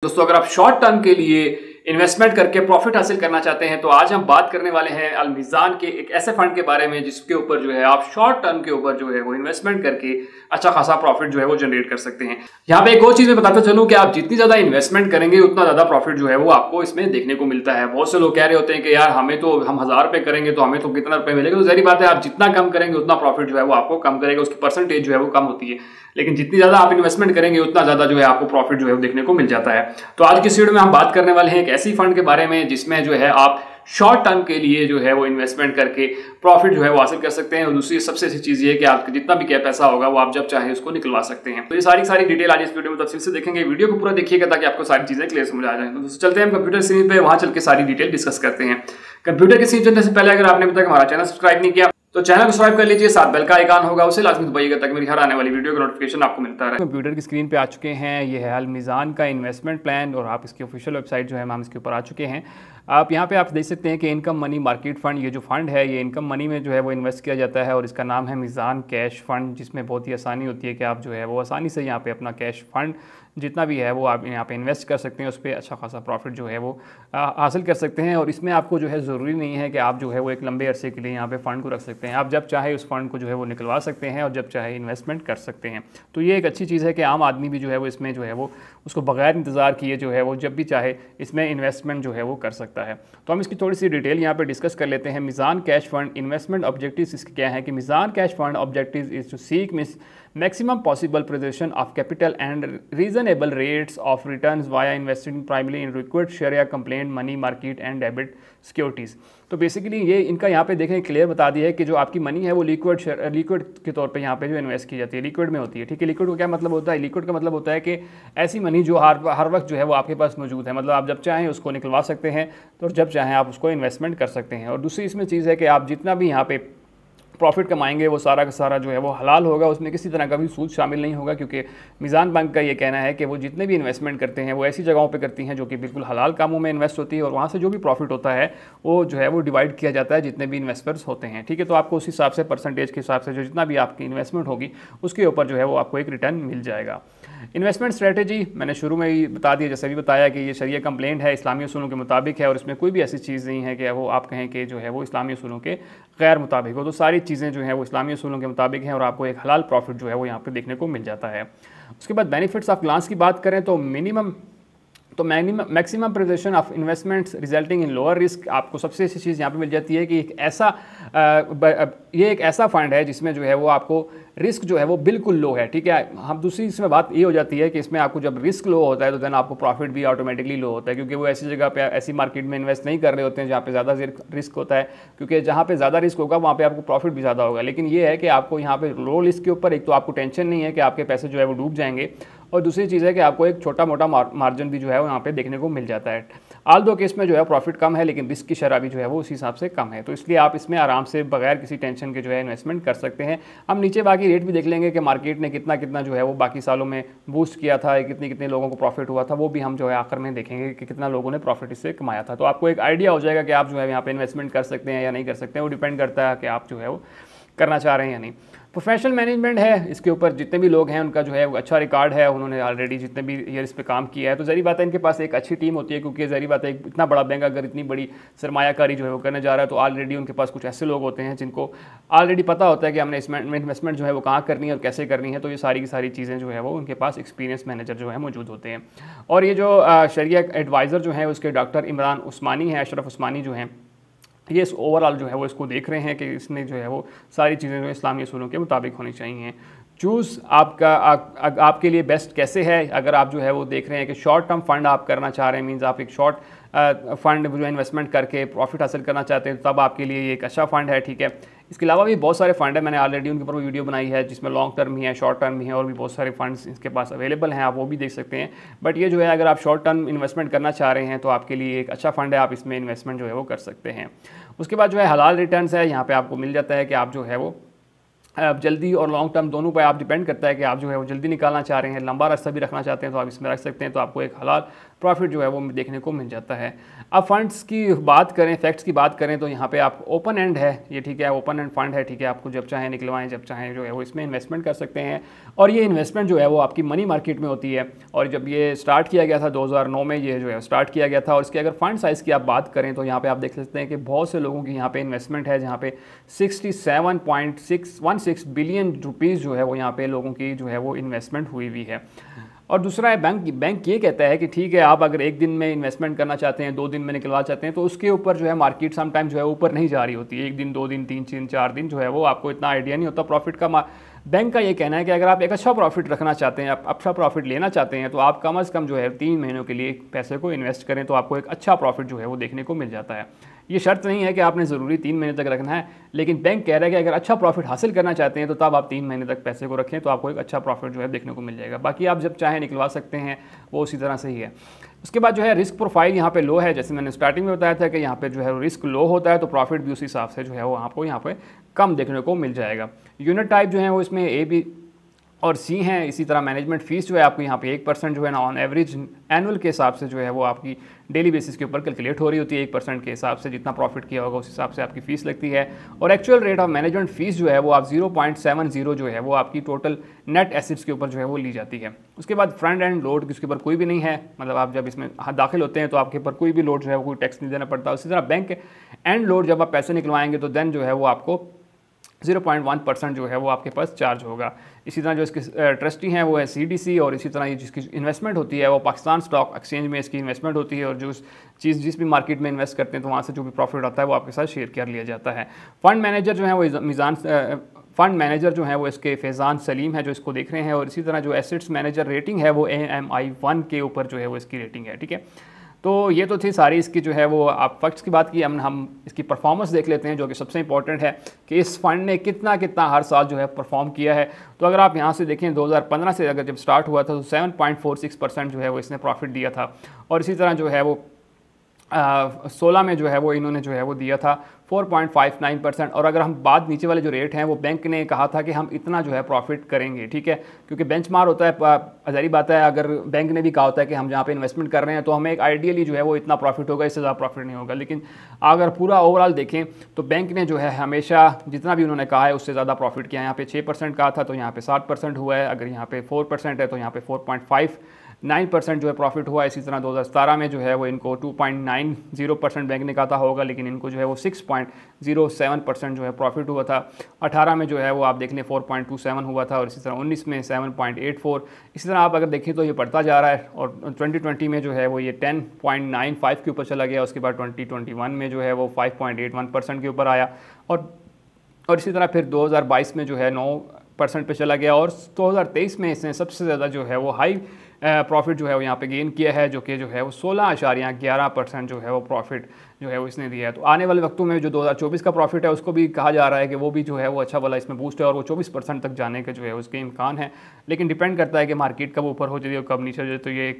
दोस्तों अगर आप शॉर्ट टर्म के लिए इन्वेस्टमेंट करके प्रॉफिट हासिल करना चाहते हैं तो आज हम बात करने वाले हैं अलमीज़ान के एक ऐसे फंड के बारे में जिसके ऊपर जो है आप शॉर्ट टर्म के ऊपर जो है वो इन्वेस्टमेंट करके अच्छा खासा प्रॉफिट जो है वो जनरेट कर सकते हैं। यहाँ पे एक और चीज मैं बताता चलूं कि आप जितनी ज्यादा इन्वेस्टमेंट करेंगे उतना ज्यादा प्रॉफिट जो है वो आपको इसमें देखने को मिलता है। बहुत से लोग कह रहे होते हैं कि यार हमें तो हम 1000 रुपए करेंगे तो हमें तो कितना रुपए मिलेगा। तो जहरी बात है, आप जितना कम करेंगे उतना प्रॉफिट जो है वो आपको कम करेगा, उसकी परसेंटेज जो है वो कम होती है। लेकिन जितनी ज्यादा आप इन्वेस्टमेंट करेंगे उतना ज्यादा जो है आपको प्रॉफिट जो है वो देखने को मिल जाता है। तो आज की वीडियो में हम बात करने वाले हैं एक ऐसी फंड के बारे में जिसमें जो है आप शॉर्ट टर्म के लिए जो है वो इन्वेस्टमेंट करके प्रॉफिट जो है वो हासिल कर सकते हैं। और दूसरी सबसे अच्छी चीज ये है कि आपका जितना भी क्या पैसा होगा वो आप जब चाहे उसको निकलवा सकते हैं। तो ये सारी डिटेल आज इस वीडियो में तफसील से देखेंगे। वीडियो को पूरा देखिएगा ताकि आपको सारी चीजें क्लियर समझ आ जाए। तो चलते हैं हम कंप्यूटर स्क्रीन पे, वहां चल के सारी डिटेल डिस्कस करते हैं। कंप्यूटर की स्क्रीन चलने से पहले अगर आपने अभी तक हमारा चैनल सब्सक्राइब नहीं किया तो चैनल को सब्सक्राइब कर लीजिए, साथ बेल का आइकन होगा उसे लाजमी दबाइएगा ताकि मेरी हर आने वाली वीडियो का नोटिफिकेशन आपको मिलता रहे। कंप्यूटर की स्क्रीन पे आ चुके हैं, ये है अलमीज़ान का इन्वेस्टमेंट प्लान और आप इसकी ऑफिशियल वेबसाइट जो है हम इसके ऊपर आ चुके हैं। आप यहाँ पे आप देख सकते हैं कि इनकम मनी मार्केट फ़ंड, ये जो फंड है ये इनकम मनी में जो है वो इन्वेस्ट किया जाता है और इसका नाम है मीज़ान कैश फ़ंड, जिसमें बहुत ही आसानी होती है कि आप जो है वो आसानी से यहाँ पे अपना कैश फ़ंड जितना भी है वो आप यहाँ पे इन्वेस्ट कर सकते हैं, उस पर अच्छा खासा प्रॉफिट जो है वो हासिल कर सकते हैं। और इसमें आपको जो है ज़रूरी नहीं है कि आप जो है वो एक लंबे अरसे के लिए यहाँ पे फ़ंड को रख सकते हैं। आप जब चाहे उस फंड को जो है वो निकलवा सकते हैं और जब चाहे इन्वेस्टमेंट कर सकते हैं। तो ये एक अच्छी चीज़ है कि आम आदमी भी जो है वो इसमें जो है वो उसको बगैर इंतज़ार किए जो है वो जब भी चाहे इसमें इन्वेस्टमेंट जो है वो कर सकता है। तो हम इसकी थोड़ी सी डिटेल यहाँ पे डिस्कस कर लेते हैं। Meezan cash fund investment objectives इसके क्या है कि Meezan cash fund objectives is to seek maximum possible preservation of capital and reasonable rates of returns via investing primarily in liquid share complaint money market and debit securities। तो basically ये इनका यहाँ पे देखें क्लियर बता दिया है कि जो आपकी मनी है वो लिक्विड के तौर पे यहाँ पे जो इन्वेस्ट की जाती है, लिक्विड में होती है। ठीक है, लिक्विड का क्या मतलब होता है? लिक्विड का मतलब होता है कि ऐसी मनी जो हर वक्त जो है वो आपके पास मौजूद है, मतलब आप जब चाहें उसको निकलवा सकते हैं तो जब चाहें आप उसको इन्वेस्टमेंट कर सकते हैं। और दूसरी इसमें चीज़ है कि आप जितना भी यहाँ पे प्रॉफिट कमाएंगे वो सारा का सारा जो है वो हलाल होगा, उसमें किसी तरह का भी सूद शामिल नहीं होगा, क्योंकि मीज़ान बैंक का ये कहना है कि वो जितने भी इन्वेस्टमेंट करते हैं वो ऐसी जगहों पे करती हैं जो कि बिल्कुल हलाल कामों में इन्वेस्ट होती है और वहाँ से जो भी प्रॉफिट होता है वो जो है वो डिवाइड किया जाता है जितने भी इन्वेस्टर्स होते हैं। ठीक है, तो आपको उस हिसाब से परसेंटेज के हिसाब से जो जितना भी आपकी इन्वेस्टमेंट होगी उसके ऊपर जो है वो आपको एक रिटर्न मिल जाएगा। इन्वेस्टमेंट स्ट्रेटजी मैंने शुरू में ही बता दिया, जैसे भी बताया कि ये शरिया कंप्लेंट है, इस्लामी उसूलों के मुताबिक है और इसमें कोई भी ऐसी चीज़ नहीं है कि वो आप कहें कि जो है वो इस्लामी उसूलों के गैर मुताबिक हो। तो सारी चीज़ें जो है वो इस्लामी उसूलों के मुताबिक हैं और आपको एक हलाल प्रॉफिट जो है वो यहाँ पे देखने को मिल जाता है। उसके बाद बेनिफिट्स ऑफ ग्लांस की बात करें तो maximum preservation of investments resulting in lower risk, आपको सबसे अच्छी चीज़ यहाँ पे मिल जाती है कि ये एक ऐसा फंड है जिसमें जो है वो आपको रिस्क जो है वो बिल्कुल लो है। ठीक है, हम दूसरी इसमें बात ये हो जाती है कि इसमें आपको जब रिस्क लो होता है तो देन आपको प्रॉफिट भी ऑटोमेटिकली लो होता है, क्योंकि वो ऐसी जगह पे ऐसी मार्केट में इन्वेस्ट नहीं कर रहे होते हैं जहाँ पे ज़्यादा रिस्क होता है, क्योंकि जहाँ पे ज़्यादा रिस्क होगा वहाँ पे आपको प्रॉफिट भी ज़्यादा होगा। लेकिन ये है कि आपको यहाँ पे लो रिस्क के ऊपर एक तो आपको टेंशन नहीं है कि आपके पैसे जो है वो डूब जाएंगे, और दूसरी चीज़ है कि आपको एक छोटा मोटा मार्जिन भी जो है वो यहाँ पे देखने को मिल जाता है। आल दो केस में जो है प्रॉफिट कम है लेकिन रिस्क की शरह भी जो है वो उस हिसाब से कम है, तो इसलिए आप इसमें आराम से बगैर किसी टेंशन के जो है इन्वेस्टमेंट कर सकते हैं। हम नीचे बाकी रेट भी देख लेंगे कि मार्केट ने कितना जो है वो बाकी सालों में बूस्ट किया था, कितने लोगों को प्रॉफिट हुआ था, वो भी हम जो है आखिर में देखेंगे कि कितना लोगों ने प्रॉफिट इससे कमाया था। तो आपको एक आइडिया हो जाएगा कि आप जो है यहाँ पे इन्वेस्टमेंट कर सकते हैं या नहीं कर सकते हैं, वो डिपेंड करता है कि आप जो है वो करना चाह रहे हैं या नहीं। प्रोफेशनल मैनेजमेंट है, इसके ऊपर जितने भी लोग हैं उनका जो है अच्छा रिकॉर्ड है, उन्होंने ऑलरेडी जितने भी ईयर इस पे काम किया है, तो ज़री बात है इनके पास एक अच्छी टीम होती है, क्योंकि ज़री बात है इतना बड़ा बैंक अगर इतनी बड़ी सरमायाकारी जो है वो करने जा रहा है तो ऑलरेडी उनके पास कुछ ऐसे लोग होते हैं जिनको ऑलरेडी पता होता है कि हमने इसमें इन्वेस्टमेंट जो है वो कहाँ करनी है और कैसे करनी है। तो ये सारी की सारी चीज़ें जो है वो उनके पास एक्सपीरियंस मैनेजर जो है मौजूद होते हैं। और ये जो शरिया एडवाइज़र जो है उसके डॉक्टर इमरान उस्मानी है, अशरफ उस्मानी जो हैं, ये इस ओवरऑल जो है वो इसको देख रहे हैं कि इसने जो है वो सारी चीज़ें जो इस्लामी उसूलों के मुताबिक होनी चाहिए। चूज़ आपके लिए बेस्ट कैसे है, अगर आप जो है वो देख रहे हैं कि शॉर्ट टर्म फंड आप करना चाह रहे हैं, मीन्स आप एक शॉर्ट फंड जो इन्वेस्टमेंट करके प्रॉफिट हासिल करना चाहते हैं, तब आपके लिए ये एक अच्छा फंड है। ठीक है, इसके अलावा भी बहुत सारे फंड है, मैंने ऑलरेडी उनके ऊपर वीडियो बनाई है जिसमें लॉन्ग टर्म भी है, शॉर्ट टर्म भी है, और भी बहुत सारे फंड्स इसके पास अवेलेबल हैं, आप वो भी देख सकते हैं। बट ये जो है अगर आप शॉर्ट टर्म इन्वेस्टमेंट करना चाह रहे हैं तो आपके लिए एक अच्छा फंड है, आप इसमें इन्वेस्टमेंट जो है वो कर सकते हैं। उसके बाद जो है हलाल रिटर्न्स है, यहाँ पे आपको मिल जाता है कि आप जो है वो जल्दी और लॉन्ग टर्म दोनों पर आप डिपेंड करता है कि आप जो है वो जल्दी निकालना चाह रहे हैं, लंबा रास्ता भी रखना चाहते हैं तो आप इसमें रख सकते हैं, तो आपको एक हलाल प्रॉफिट जो है वो देखने को मिल जाता है। अब फंड्स की बात करें, फैक्ट्स की बात करें तो यहाँ पे आप ओपन एंड है ये, ठीक है, ओपन एंड फंड है, ठीक है, आपको जब चाहे निकलवाएं, जब चाहे जो है वो इसमें इन्वेस्टमेंट कर सकते हैं। और ये इन्वेस्टमेंट जो है वो आपकी मनी मार्केट में होती है। और जब ये स्टार्ट किया गया था 2009 में ये जो है स्टार्ट किया गया था। और इसके अगर फंड साइज़ की आप बात करें तो यहाँ पे आप देख सकते हैं कि बहुत से लोगों की यहाँ पे इन्वेस्टमेंट है, जहाँ पे 67.616 बिलियन रुपीज़ जो है वो यहाँ पे लोगों की जो है वो इन्वेस्टमेंट हुई हुई है। और दूसरा है बैंक ये कहता है कि ठीक है, आप अगर एक दिन में इन्वेस्टमेंट करना चाहते हैं, 2 दिन में निकलवा चाहते हैं, तो उसके ऊपर जो है मार्केट समटाइम जो है ऊपर नहीं जा रही होती है। 1 दिन 2 दिन 3-4 दिन जो है वो आपको इतना आइडिया नहीं होता प्रॉफिट का। बैंक का ये कहना है कि अगर आप एक अच्छा प्रॉफिट रखना चाहते हैं, आप अच्छा प्रॉफिट लेना चाहते हैं, तो आप कम से कम जो है 3 महीनों के लिए पैसे को इन्वेस्ट करें तो आपको एक अच्छा प्रॉफिट जो है वो देखने को मिल जाता है। ये शर्त नहीं है कि आपने ज़रूरी 3 महीने तक रखना है, लेकिन बैंक कह रहा है कि अगर अच्छा प्रॉफिट हासिल करना चाहते हैं तो तब आप 3 महीने तक पैसे को रखें तो आपको एक अच्छा प्रॉफिट जो है देखने को मिल जाएगा। बाकी आप जब चाहें निकलवा सकते हैं, वो उसी तरह से ही है। उसके बाद जो है रिस्क प्रोफाइल यहाँ पे लो है, जैसे मैंने स्टार्टिंग में बताया था कि यहाँ पे जो है रिस्क लो होता है तो प्रॉफिट भी उसी हिसाब से जो है वो आपको यहाँ पे कम देखने को मिल जाएगा। यूनिट टाइप जो है वो इसमें ए, बी और सी हैं। इसी तरह मैनेजमेंट फ़ीस जो है आपको यहाँ पे 1% जो है ना ऑन एवरेज एनुअल के हिसाब से जो है वो आपकी डेली बेसिस के ऊपर कैलकुलेट हो रही होती है। 1% के हिसाब से जितना प्रॉफिट किया होगा उस हिसाब से आपकी फ़ीस लगती है। और actual rate of management fees जो है वो आप 0.70 जो है वो आपकी टोटल नेट एसेट्स के ऊपर जो है वो ली जाती है। उसके बाद फ्रंट एंड लोड उसके ऊपर कोई भी नहीं है, मतलब आप जब इसमें दाखिल होते हैं तो आपके ऊपर कोई भी लोड जो है वो कोई टैक्स नहीं देना पड़ता। उसी तरह बैंक एंड लोड जब आप पैसे निकलवाएंगे तो देन जो है वो आपको 0.1% जो है वो आपके पास चार्ज होगा। इसी तरह जो इसके ट्रस्टी हैं वो है CDC। और इसी तरह ये जिसकी इन्वेस्टमेंट होती है वो पाकिस्तान स्टॉक एक्सचेंज में इसकी इन्वेस्टमेंट होती है। और जो चीज़ जिस भी मार्केट में इन्वेस्ट करते हैं तो वहाँ से जो भी प्रॉफिट आता है वो आपके साथ शेयर कर लिया जाता है। फंड मैनेजर जो है वो फंड मैनेजर जो है वो इसके फैज़ान सलीम है जो इसको देख रहे हैं। और इसी तरह जो एसेट्स मैनेजर रेटिंग है वो AMI 1 के ऊपर जो है वो इसकी रेटिंग है, ठीक है। तो ये तो थी सारी इसकी जो है वो आप फैक्ट्स की बात की। हम इसकी परफॉर्मेंस देख लेते हैं जो कि सबसे इंपॉर्टेंट है कि इस फंड ने कितना हर साल जो है परफॉर्म किया है। तो अगर आप यहाँ से देखें 2015 से अगर जब स्टार्ट हुआ था तो 7.46% जो है वो इसने प्रॉफिट दिया था। और इसी तरह जो है वो 16 में जो है वो इन्होंने जो है वो दिया था 4.59%। और अगर हम बात नीचे वाले जो रेट हैं वो बैंक ने कहा था कि हम इतना जो है प्रॉफिट करेंगे, ठीक है, क्योंकि बेंचमार्क होता है, ज़ाहिर बात है अगर बैंक ने भी कहा होता है कि हम जहाँ पे इन्वेस्टमेंट कर रहे हैं तो हमें एक आइडियली जो है वो इतना प्रॉफिट होगा, इससे ज़्यादा प्रॉफिट नहीं होगा। लेकिन अगर पूरा ओवरऑल देखें तो बैंक ने जो है हमेशा जितना भी उन्होंने कहा है उससे ज़्यादा प्रॉफिट किया। यहाँ पे 6% कहा था तो यहाँ पे 7% हुआ है। अगर यहाँ पे 4% है तो यहाँ पे 4.59% जो है प्रॉफिट हुआ। इसी तरह 2017 में जो है वो इनको 2.90% बैंक ने कहा था होगा, लेकिन इनको जो है वो 6.07% जो है प्रॉफिट हुआ था। 18 में जो है वो आप देख लें 4.27 हुआ था। और इसी तरह 19 में 7.84। इसी तरह आप अगर देखें तो ये बढ़ता जा रहा है। और 2020 में जो है वो ये 10.95 के ऊपर चला गया। उसके बाद 2021 में जो है वो 5.81% के ऊपर आया। और इसी तरह फिर 2022 में जो है 9% पे चला गया। और 2023 में इसने सबसे ज़्यादा जो है वो हाई प्रॉफिट जो है वो यहाँ पे गेन किया है, जो कि जो है वो 16.11% जो है वो प्रॉफिट जो है वो इसने दिया है। तो आने वाले वक्तों में जो 2024 का प्रॉफिट है उसको भी कहा जा रहा है कि वो भी जो है वो अच्छा वाला इसमें बूस्ट है और वो 24% तक जाने के जो है उसके इम्कान है। लेकिन डिपेंड करता है कि मार्केट कब ऊपर हो जाए और कब नीचे हो जाए। तो ये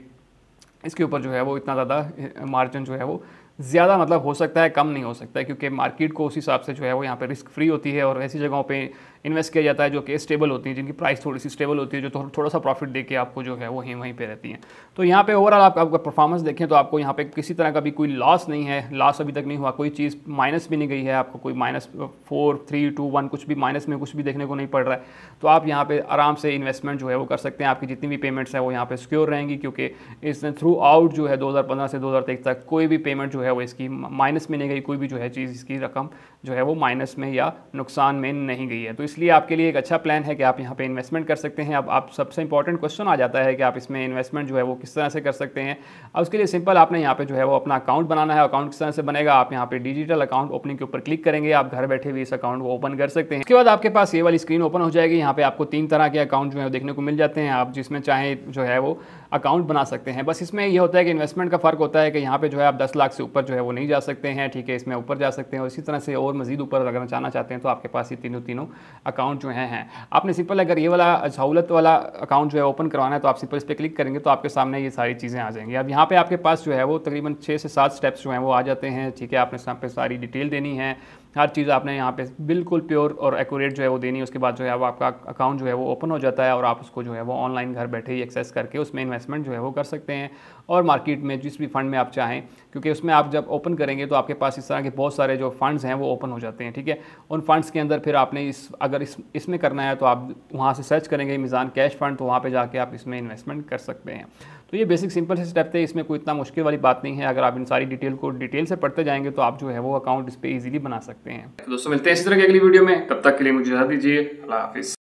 इसके ऊपर जो है वो इतना ज़्यादा मार्जिन जो है वो ज़्यादा मतलब हो सकता है, कम नहीं हो सकता है, क्योंकि मार्केट को उस हिसाब से जो है वो यहाँ पे रिस्क फ्री होती है और ऐसी जगहों पे इन्वेस्ट किया जाता है जो कि स्टेबल होती हैं, जिनकी प्राइस थोड़ी सी स्टेबल होती है, जो थोड़ा सा प्रॉफिट दे के आपको जो है वो वहीं पे रहती हैं। तो यहाँ पे ओवरऑल आपका परफॉर्मेंस देखें तो आपको यहाँ पे किसी तरह का भी कोई लॉस नहीं है, लॉस अभी तक नहीं हुआ, कोई चीज़ माइनस भी नहीं गई है, आपको कोई -4, 3, 2, 1 कुछ भी माइनस में कुछ भी देखने को नहीं पड़ रहा है। तो आप यहाँ पे आराम से इन्वेस्टमेंट जो है वो कर सकते हैं। आपकी जितनी भी पेमेंट्स है वो यहाँ पे सिक्योर रहेंगी, क्योंकि इसने थ्रू आउट जो है 2015 से 2023 तक कोई भी पेमेंट जो है वो इसकी माइनस में नहीं गई, कोई भी जो है चीज़ इसकी रकम जो है वो माइनस में या नुकसान में नहीं गई है। तो इसलिए आपके लिए एक अच्छा प्लान है कि आप यहाँ पे इन्वेस्टमेंट कर सकते हैं। अब आप सबसे इंपॉर्टेंट क्वेश्चन आ जाता है कि आप इसमें इन्वेस्टमेंट जो है वो किस तरह से कर सकते हैं। अब उसके लिए सिंपल आपने यहाँ पे जो है वो अपना अकाउंट बनाना है। अकाउंट किस तरह से बनेगा, आप यहाँ पे डिजिटल अकाउंट ओपनिंग के ऊपर क्लिक करेंगे, आप घर बैठे भी इस अकाउंट को ओपन कर सकते हैं। उसके बाद आपके पास ये वाली स्क्रीन ओपन हो जाएगी। यहाँ पे आपको 3 तरह के अकाउंट जो है देखने को मिल जाते हैं, आप जिसमें चाहे जो है वो अकाउंट बना सकते हैं। बस इसमें ये होता है कि इन्वेस्टमेंट का फ़र्क होता है कि यहाँ पे जो है आप 10 लाख से ऊपर जो है वो नहीं जा सकते हैं, ठीक है, इसमें ऊपर जा सकते हैं। और इसी तरह से और मज़ीद ऊपर अगर जाना चाहते हैं तो आपके पास ये तीनों अकाउंट जो हैं। आपने सिंपल अगर ये वाला सहूलत वाला अकाउंट जो है ओपन करवाना है तो आप सिंपल इस पर क्लिक करेंगे तो आपके सामने ये सारी चीज़ें आ जाएंगी। अब यहाँ पे आपके पास जो है वो तकरीबन 6 से 7 स्टेप्स जो हैं वो आ जाते हैं, ठीक है। आपने यहाँ पे सारी डिटेल देनी है, हर चीज़ आपने यहाँ पे बिल्कुल प्योर और एक्यूरेट जो है वो देनी है। उसके बाद जो है वो आपका अकाउंट जो है वो ओपन हो जाता है और आप उसको जो है वो ऑनलाइन घर बैठे ही एक्सेस करके उसमें इन्वेस्टमेंट जो है वो कर सकते हैं। और मार्केट में जिस भी फंड में आप चाहें, क्योंकि उसमें आप जब ओपन करेंगे तो आपके पास इस तरह के बहुत सारे जो फंड्स हैं वो ओपन हो जाते हैं, ठीक है। उन फंड्स के अंदर फिर आपने अगर इसमें करना है तो आप वहाँ से सर्च करेंगे मीज़ान कैश फंड, तो वहाँ पे जाके आप इसमें इन्वेस्टमेंट कर सकते हैं। तो ये बेसिक सिंपल से स्टेप थे, इसमें कोई इतना मुश्किल वाली बात नहीं है। अगर आप इन सारी डिटेल को डिटेल से पढ़ते जाएंगे तो आप जो है वो अकाउंट इस पर ईजिली बना सकते हैं। तो दोस्तों मिलते हैं इसी तरह की अगली वीडियो में, तब तक के लिए मुझे इजाज़त दीजिए। अल्लाह हाफिज़।